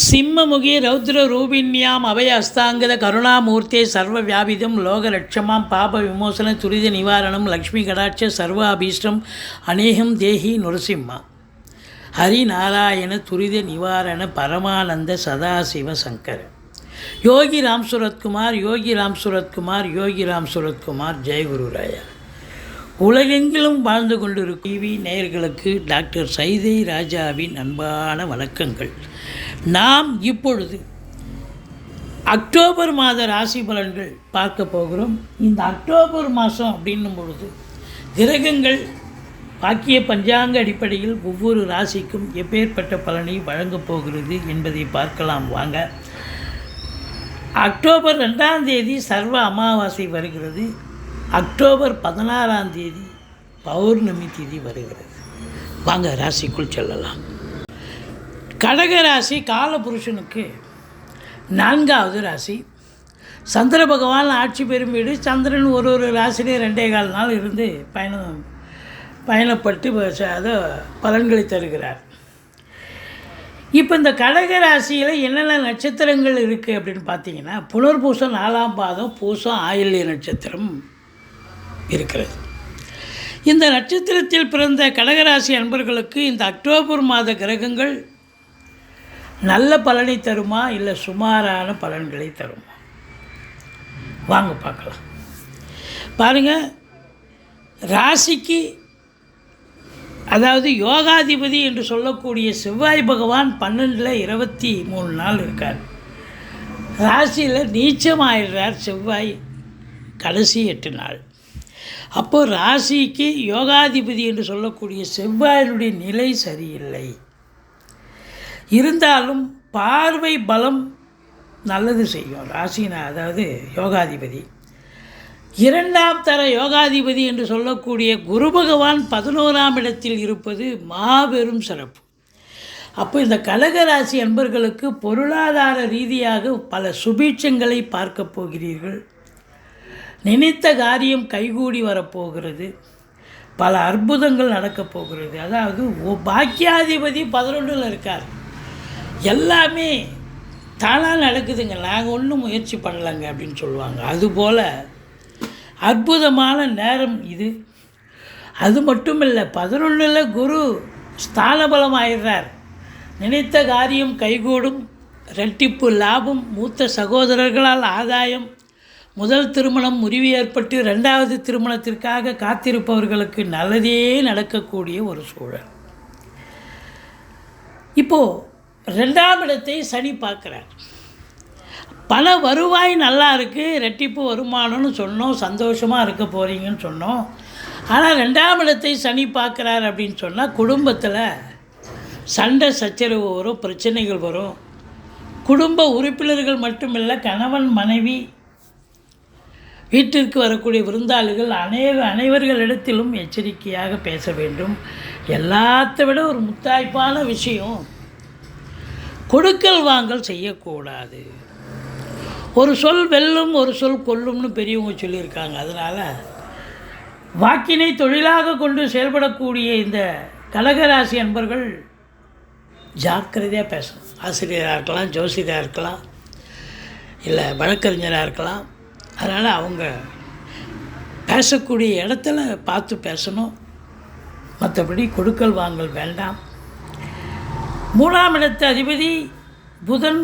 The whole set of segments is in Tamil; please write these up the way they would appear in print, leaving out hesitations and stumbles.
சிம்மமுகி ரௌத்ரரூபிண்யாம் அபய அஸ்தாங்கத கருணாமூர்த்தே சர்வவியாபிதம் லோகலட்சமாம் பாப விமோசன துரித நிவாரணம் லக்ஷ்மி கடாட்ச சர்வாபீஷ்டம் அநேகம் தேஹி நுரசிம்மா ஹரிநாராயண துரித நிவாரண பரமானந்த சதாசிவ சங்கர யோகி ராம் சுரத்குமார் யோகி ராம் சுரத்குமார் யோகி ராம் சுரத்குமார் ஜெயகுருராயா. உலகெங்கிலும் வாழ்ந்து கொண்டிருக்கும் டிவி நேயர்களுக்கு டாக்டர் சைதை ராஜாவின் அன்பான வணக்கங்கள். நாம் இப்பொழுது அக்டோபர் மாத ராசி பலன்கள் பார்க்க போகிறோம். இந்த அக்டோபர் மாதம் அப்படின்னும் பொழுது கிரகங்கள் வாக்கிய பஞ்சாங்க அடிப்படையில் ஒவ்வொரு ராசிக்கும் எப்பேற்பட்ட பலனை வழங்கப் போகிறது என்பதை பார்க்கலாம் வாங்க. அக்டோபர் 2ஆம் தேதி சர்வ அமாவாசை வருகிறது. அக்டோபர் 16ஆம் தேதி பௌர்ணமி திதி வருகிறது. வாங்க ராசிக்குள் செல்லலாம். கடக ராசி காலபுருஷனுக்கு 4வது ராசி. சந்திர பகவான் ஆட்சி பெறும் வீடு. சந்திரன் ஒரு ராசிலே 2.25 நாள் இருந்து பயணப்பட்டு அதை பலன்களை தருகிறார். இப்போ இந்த கடக ராசியில் என்னென்ன நட்சத்திரங்கள் இருக்குது அப்படின்னு பார்த்தீங்கன்னா, புனர்பூசம் 4ஆம் பாதம், பூசம் ஆயில்ய நட்சத்திரம் இருக்கிறது. இந்த நட்சத்திரத்தில் பிறந்த கடகராசி அன்பர்களுக்கு இந்த அக்டோபர் மாத கிரகங்கள் நல்ல பலனை தருமா இல்லை சுமாரான பலன்களை தருமா? வாங்க பார்க்கலாம். பாருங்கள், ராசிக்கு அதாவது யோகாதிபதி என்று சொல்லக்கூடிய செவ்வாய் பகவான் 12ல் 23 நாள் இருக்கார். ராசியில் நீச்சமாயிடுறார் செவ்வாய் கடைசி 8 நாள். அப்போது ராசிக்கு யோகாதிபதி என்று சொல்லக்கூடிய செவ்வாயினுடைய நிலை சரியில்லை. இருந்தாலும் பார்வை பலம் நல்லது செய்யும். ராசினா அதாவது யோகாதிபதி. 2ஆம் தர யோகாதிபதி என்று சொல்லக்கூடிய குரு பகவான் 11ஆம் இடத்தில் இருப்பது மாபெரும் சிறப்பு. அப்போ இந்த கடகராசி அன்பர்களுக்கு பொருளாதார ரீதியாக பல சுபீட்சங்களை பார்க்க போகிறீர்கள். நினைத்த காரியம் கைகூடி வரப்போகிறது. பல அற்புதங்கள் நடக்கப் போகிறது. அதாவது பாக்கியாதிபதி 11ல் இருக்கார். எல்லாமே தானாக நடக்குதுங்க, நாங்கள் ஒன்றும் முயற்சி பண்ணலைங்க அப்படின்னு சொல்லுவாங்க. அதுபோல் அற்புதமான நேரம் இது. அது மட்டும் இல்லை, 11ல் குரு ஸ்தானபலம் ஆயிடுறார். நினைத்த காரியம் கைகூடும். இரட்டிப்பு லாபம். மூத்த சகோதரர்களால் ஆதாயம். முதல் திருமணம் முறிவு ஏற்பட்டு 2வது திருமணத்திற்காக காத்திருப்பவர்களுக்கு நல்லதே நடக்கக்கூடிய ஒரு சூழல். இப்போது 2ஆம் இடத்தை சனி பார்க்குறார். பண வருவாய் நல்லா இருக்குது, இரட்டிப்பு வருமானம்னு சொன்னோம், சந்தோஷமாக இருக்க போகிறீங்கன்னு சொன்னோம். ஆனால் 2ஆம் இடத்தை சனி பார்க்குறார் அப்படின்னு சொன்னால் குடும்பத்தில் சண்டை சச்சரவு வரும், பிரச்சனைகள் வரும். குடும்ப உறுப்பினர்கள் மட்டுமில்லை, கணவன் மனைவி, வீட்டிற்கு வரக்கூடிய விருந்தாளிகள் அனைவர்களிடத்திலும் எச்சரிக்கையாக பேச வேண்டும். எல்லாத்தை விட ஒரு முத்தாய்ப்பான விஷயம், கொடுக்கல் வாங்கல் செய்யக்கூடாது. ஒரு சொல் வெல்லும், ஒரு சொல் கொல்லும்னு பெரியவங்க சொல்லியிருக்காங்க. அதனால் வாக்கினை தொழிலாக கொண்டு செயல்படக்கூடிய இந்த கடகராசி அன்பர்கள் ஜாக்கிரதையாக பேசணும். ஆசிரியராக இருக்கலாம், ஜோசியராக இருக்கலாம், இல்லை வழக்கறிஞராக இருக்கலாம். அதனால் அவங்க பேசக்கூடிய இடத்துல பார்த்து பேசணும். மற்றபடி கொடுக்கல் வாங்கல் வேண்டாம். 3ஆம் இடத்து அதிபதி புதன்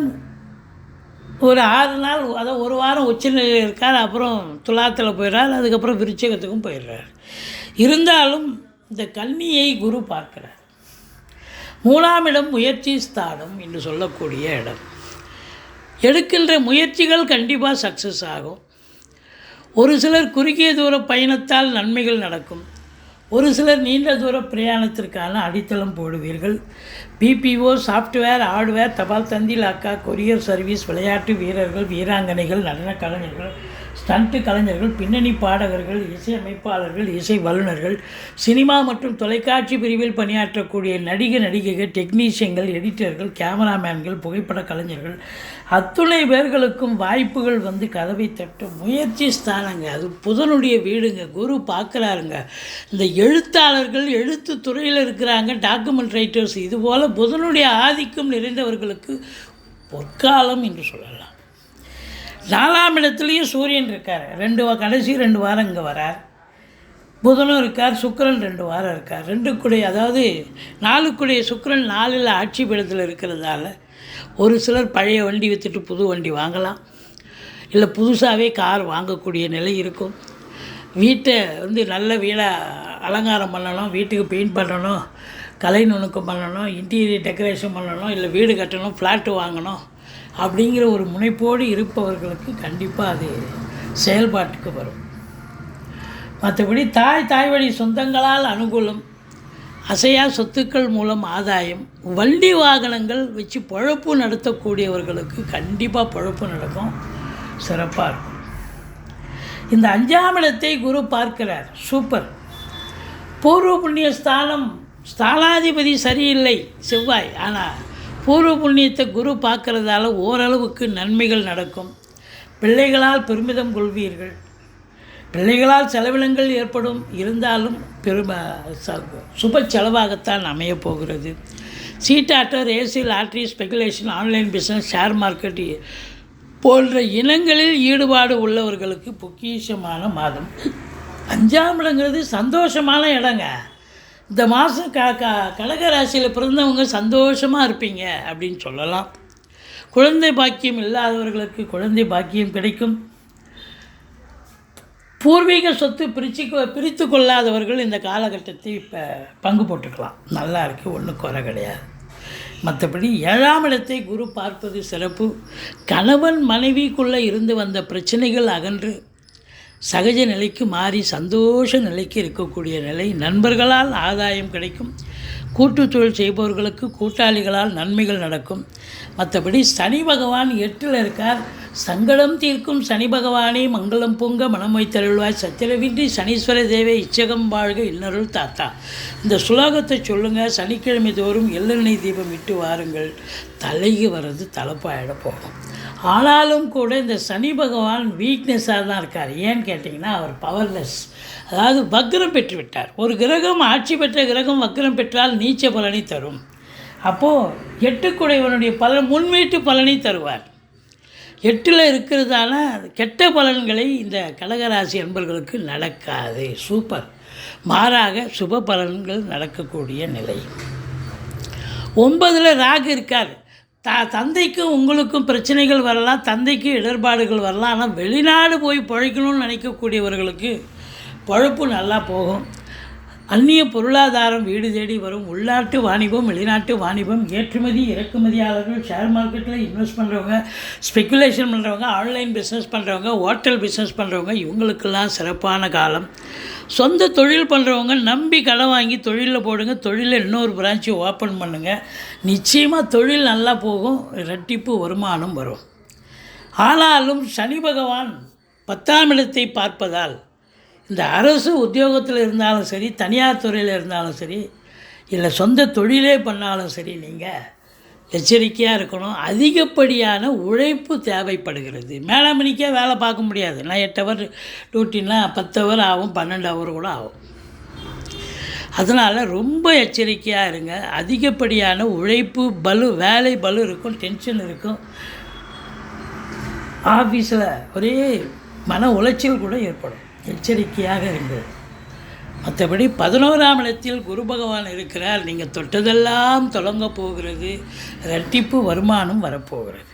ஒரு 6 நாள், அதாவது ஒரு வாரம் உச்சநிலையில் இருக்கார். அப்புறம் துலாத்தில் போயிடுறார். அதுக்கப்புறம் விருச்சிகத்துக்கும் போயிடுறார். இருந்தாலும் இந்த கன்னியை குரு பார்க்கிறார். 3ஆம் இடம் முயற்சி ஸ்தானம் என்று சொல்லக்கூடிய இடம். எடுக்கின்ற முயற்சிகள் கண்டிப்பாக சக்ஸஸ் ஆகும். ஒரு சிலர் குறுகிய தூர பயணத்தால் நன்மைகள் நடக்கும். ஒரு சிலர் நீண்ட தூர பிரயாணத்திற்கான அடித்தளம் போடுவீர்கள். பிபிஓ, சாஃப்ட்வேர், ஹார்ட்வேர், தபால் தந்தி, லாக்கா, கொரியர் சர்வீஸ், விளையாட்டு வீரர்கள், வீராங்கனைகள், நடன கலைஞர்கள், ஸ்டண்ட்டு கலைஞர்கள், பின்னணி பாடகர்கள், இசையமைப்பாளர்கள், இசை வல்லுநர்கள், சினிமா மற்றும் தொலைக்காட்சி பிரிவில் பணியாற்றக்கூடிய நடிகைகள், டெக்னீஷியன்கள், எடிட்டர்கள், கேமராமேன்கள், புகைப்பட கலைஞர்கள், அத்துணை பேர்களுக்கும் வாய்ப்புகள் வந்து கதவை தட்டும். முயற்சி ஸ்தானங்க, அது புதனுடைய வீடுங்க, குரு பார்க்குறாருங்க. இந்த எழுத்தாளர்கள், எழுத்து துறையில் இருக்கிறாங்க, டாக்குமெண்ட் ரைட்டர்ஸ், இதுபோல் புதனுடைய ஆதிக்கம் நிறைந்தவர்களுக்கு பொற்காலம் என்று சொல்லலாம். 4ஆம் இடத்துலையும் சூரியன் இருக்கார், கடைசி 2 வாரம் இங்கே வரார். புதனும் இருக்கார், சுக்கிரன் 2 வாரம் இருக்கார். 2 அதாவது 4 சுக்கிரன் 4ல் ஆட்சி பீடத்தில் இருக்கிறதால ஒரு சிலர் பழைய வண்டி விற்றுட்டு புது வண்டி வாங்கலாம், இல்லை புதுசாகவே கார் வாங்கக்கூடிய நிலை இருக்கும். வீட்டை நல்ல வீடாக அலங்காரம் பண்ணணும், வீட்டுக்கு பெயிண்ட் பண்ணணும், கலை நுணுக்கம் பண்ணணும், இன்டீரியர் டெக்கரேஷன் பண்ணணும், இல்லை வீடு கட்டணும், ஃப்ளாட்டு வாங்கணும் அப்படிங்கிற ஒரு முனைப்போடு இருப்பவர்களுக்கு கண்டிப்பாக அது செயல்பாட்டுக்கு வரும். மற்றபடி தாய் வழி சொந்தங்களால் அனுகூலம், அசையா சொத்துக்கள் மூலம் ஆதாயம், வண்டி வாகனங்கள் வச்சு பொழப்பு நடத்தக்கூடியவர்களுக்கு கண்டிப்பாக பொழப்பு நடக்கும், சிறப்பாக இருக்கும். இந்த 5ஆம் இடத்தை குரு பார்க்கிறார், சூப்பர். பூர்வ புண்ணிய ஸ்தானாதிபதி சரியில்லை செவ்வாய், ஆனால் பூர்வ புண்ணியத்தை குரு பார்க்கறதால ஓரளவுக்கு நன்மைகள் நடக்கும். பிள்ளைகளால் பெருமிதம் கொள்வீர்கள், பிள்ளைகளால் செலவினங்கள் ஏற்படும், இருந்தாலும் சுப செலவாகத்தான் அமையப் போகிறது. சீட்டாட்டர், ரேசி, lottery, speculation, online business, share market போன்ற இனங்களில் ஈடுபாடு உள்ளவர்களுக்கு பொக்கிஷமான மாதம். 5ஆம் இடங்கிறது சந்தோஷமான இடங்க. இந்த மாதம் கடக ராசியில் பிறந்தவங்க சந்தோஷமாக இருப்பீங்க அப்படின்னு சொல்லலாம். குழந்தை பாக்கியம் இல்லாதவர்களுக்கு குழந்தை பாக்கியம் கிடைக்கும். பூர்வீக சொத்து பிரித்து கொள்ளாதவர்கள் இந்த காலகட்டத்தை இப்போ பங்கு போட்டுக்கலாம், நல்லா இருக்குது, ஒன்றும் குறை கிடையாது. மற்றபடி 7ஆம் இடத்தை குரு பார்ப்பது சிறப்பு. கணவன் மனைவிக்குள்ளே இருந்து வந்த பிரச்சனைகள் அகன்று சகஜ நிலைக்கு மாறி சந்தோஷ நிலைக்கு இருக்கக்கூடிய நிலை. நண்பர்களால் ஆதாயம் கிடைக்கும். கூட்டுத் தொழில் செய்பவர்களுக்கு கூட்டாளிகளால் நன்மைகள் நடக்கும். மற்றபடி சனி பகவான் 8ல் இருக்கார். சங்கடம் தீர்க்கும் சனி பகவானே மங்களம் பொங்க மனம் வைத்தருள்வாய், சத்திரவின்றி சனீஸ்வர தேவே இச்சகம் வாழ்க இன்னருள் தாத்தா. இந்த சுலோகத்தை சொல்லுங்கள். சனிக்கிழமை தோறும் எள்ளெண்ணெய் தீபம் விட்டு வாருங்கள். தலைக்கு வர்றது தலைப்பாயிட போகும். ஆனாலும் கூட இந்த சனி பகவான் வீக்னஸாக தான் இருக்கார். ஏன்னு கேட்டிங்கன்னா அவர் பவர்லெஸ், அதாவது வக்ரம் பெற்று விட்டார். ஒரு கிரகம், ஆட்சி பெற்ற கிரகம் வக்ரம் பெற்றால் நீச்ச பலனை தரும். அப்போது 8 பலன் முன்வீட்டு பலனை தருவார். 8ல் இருக்கிறதால கெட்ட பலன்களை இந்த கடகராசி அன்பர்களுக்கு நடக்காது, சூப்பர். மாறாக சுப பலன்கள் நடக்கக்கூடிய நிலை. 9ல் ராகு இருக்கார். தந்தைக்கும் உங்களுக்கும் பிரச்சனைகள் வரலாம், தந்தைக்கு இடர்பாடுகள் வரலாம். ஆனால் வெளிநாடு போய் பிழைக்கணும்னு நினைக்கக்கூடியவர்களுக்கு பழப்பு நல்லா போகும். அந்நிய பொருளாதாரம் வீடு தேடி வரும். உள்நாட்டு வாணிபம், வெளிநாட்டு வாணிபம், ஏற்றுமதி இறக்குமதியாளர்கள், ஷேர் மார்க்கெட்டில் இன்வெஸ்ட் பண்ணுறவங்க, ஸ்பெக்குலேஷன் பண்ணுறவங்க, ஆன்லைன் பிஸ்னஸ் பண்ணுறவங்க, ஹோட்டல் பிஸ்னஸ் பண்ணுறவங்க, இவங்களுக்கெல்லாம் சிறப்பான காலம். சொந்த தொழில் பண்ணுறவங்க நம்பி கடன் வாங்கி தொழிலில் போடுங்க. தொழிலில் இன்னொரு பிரான்ச்சு ஓப்பன் பண்ணுங்கள். நிச்சயமாக தொழில் நல்லா போகும், இரட்டிப்பு வருமானம் வரும். ஆனாலும் சனி பகவான் 10ஆம் இடத்தை பார்ப்பதால் இந்த அரசு உத்தியோகத்தில் இருந்தாலும் சரி, தனியார் துறையில் இருந்தாலும் சரி, இல்லை சொந்த தொழிலே பண்ணாலும் சரி, நீங்கள் எச்சரிக்கையாக இருக்கணும். அதிகப்படியான உழைப்பு தேவைப்படுகிறது. மேலே மணிக்கே வேலை பார்க்க முடியாது. நான் 8 ஹவர் டியூட்டின்னா 10 ஹவர் ஆகும், 12 ஹவர் கூட ஆகும். அதனால் ரொம்ப எச்சரிக்கையாக இருங்க. அதிகப்படியான உழைப்பு வேலை பலு இருக்கும், டென்ஷன் இருக்கும். ஆஃபீஸில் ஒரே மன உளைச்சல் கூட ஏற்படும். எச்சரிக்கையாக இருங்கள். மற்றபடி 11ஆம் இடத்தில் குரு பகவான் இருக்கிறார். நீங்கள் தொட்டதெல்லாம் தொடங்க போகிறது. இரட்டிப்பு வருமானம் வரப்போகிறது.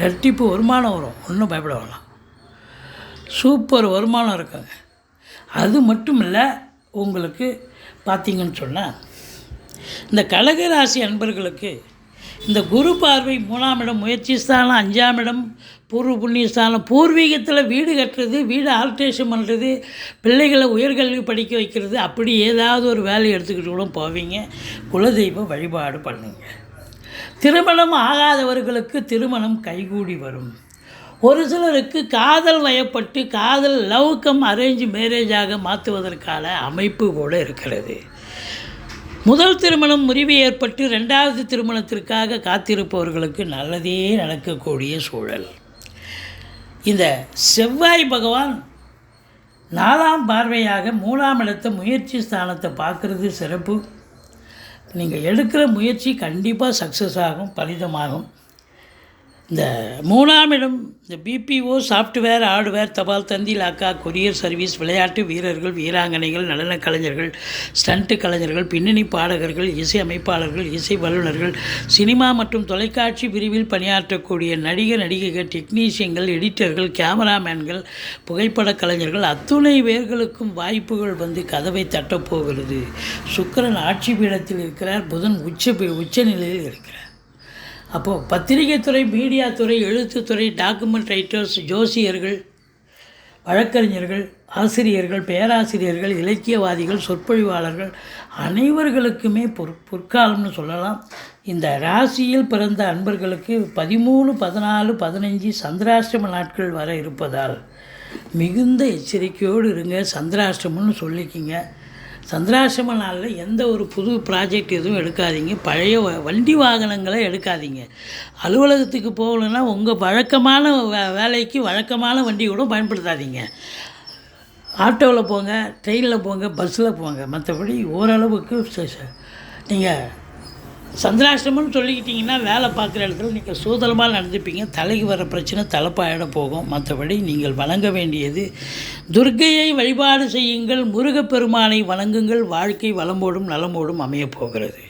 இரட்டிப்பு வருமானம் வரும், ஒன்றும் பயப்பட வேணாம். சூப்பர் வருமானம் இருக்குங்க. அது மட்டும் இல்லை, உங்களுக்கு பார்த்திங்கன்னு சொன்னால் இந்த கடகராசி அன்பர்களுக்கு இந்த குரு பார்வை 3ஆம் இடம் முயற்சி ஸ்தானம், 5ஆம் இடம் பூர்வ புண்ணிய ஸ்தானம், பூர்வீகத்தில் வீடு கட்டுறது, வீடு ஆல்ட்ரேஷன் பண்ணுறது, பிள்ளைகளை உயர்கல்வி படிக்க வைக்கிறது, அப்படி ஏதாவது ஒரு வேலையை எடுத்துக்கிட்டு கூட போவீங்க. குலதெய்வ வழிபாடு பண்ணுங்க. திருமணம் ஆகாதவர்களுக்கு திருமணம் கைகூடி வரும். ஒரு சிலருக்கு காதல் வயப்பட்டு லவ் கம் அரேஞ்ச் மேரேஜாக மாற்றுவதற்கான அமைப்பு கூட இருக்கிறது. முதல் திருமணம் முறிவு ஏற்பட்டு 2வது திருமணத்திற்காக காத்திருப்பவர்களுக்கு நல்லதே நடக்கக்கூடிய சூழல். இந்த செவ்வாய் பகவான் 4ஆம் பார்வையாக 3ஆம் இடத்தை முயற்சி ஸ்தானத்தை பார்க்குறது சிறப்பு. நீங்கள் எடுக்கிற முயற்சி கண்டிப்பாக சக்ஸஸ் ஆகும், பலிதமாகும். இந்த 3ஆம் இடம் இந்த பிபிஓ, சாஃப்ட்வேர், ஹார்ட்வேர், தபால் தந்தி, லாக்கா, கொரியர் சர்வீஸ், விளையாட்டு வீரர்கள், வீராங்கனைகள், நடனக் கலைஞர்கள், ஸ்டண்ட் கலைஞர்கள், பின்னணி பாடகர்கள், இசை அமைப்பாளர்கள், இசை வல்லுநர்கள், சினிமா மற்றும் தொலைக்காட்சி பிரிவில் பணியாற்றக்கூடிய நடிகைகள், டெக்னீஷியன்கள், எடிட்டர்கள், கேமராமேன்கள், புகைப்படக் கலைஞர்கள் அத்துணை பேர்களுக்கும் வாய்ப்புகள் வந்து கதவை தட்டப்போகிறது. சுக்கிரன் ஆட்சி பீடத்தில் இருக்கிறார், புதன் உச்ச நிலையில் இருக்கிறார். அப்போது பத்திரிகைத்துறை, மீடியாத்துறை, எழுத்துத்துறை, டாக்குமெண்ட் ரைட்டர்ஸ், ஜோசியர்கள், வழக்கறிஞர்கள், ஆசிரியர்கள், பேராசிரியர்கள், இலக்கியவாதிகள், சொற்பொழிவாளர்கள் அனைவர்களுக்குமே பொற்காலம்னு சொல்லலாம். இந்த ராசியில் பிறந்த அன்பர்களுக்கு 13, 14, 15 சந்திராஷ்டம நாட்கள் வர இருப்பதால் மிகுந்த எச்சரிக்கையோடு இருங்க. சந்திராஷ்டமம்னு சொல்லிக்கிங்க. சந்திராஷ்டம நாளில் எந்த ஒரு புது ப்ராஜெக்ட் எதுவும் எடுக்காதீங்க. பழைய வண்டி வாகனங்களை எடுக்காதீங்க. அலுவலகத்துக்கு போகலைன்னா உங்கள் வழக்கமான வேலைக்கு வழக்கமான வண்டி கூட பயன்படுத்தாதீங்க. ஆட்டோவில் போங்க, ட்ரெயினில் போங்க, பஸ்ஸில் போங்க. மற்றபடி ஓரளவுக்கு நீங்கள் சந்திராஷ்டமம்னு சொல்லிக்கிட்டிங்கன்னா வேலை பார்க்குற இடத்துல நீங்கள் சூதளமாக நடந்துப்பீங்க. தலைக்கு வர பிரச்சனை தலைப்பாயிட போகும். மற்றபடி நீங்கள் வணங்க வேண்டியது துர்க்கையை வழிபாடு செய்யுங்கள், முருகப்பெருமானை வணங்குங்கள். வாழ்க்கை வளமோடும் நலமோடும் அமையப் போகிறது.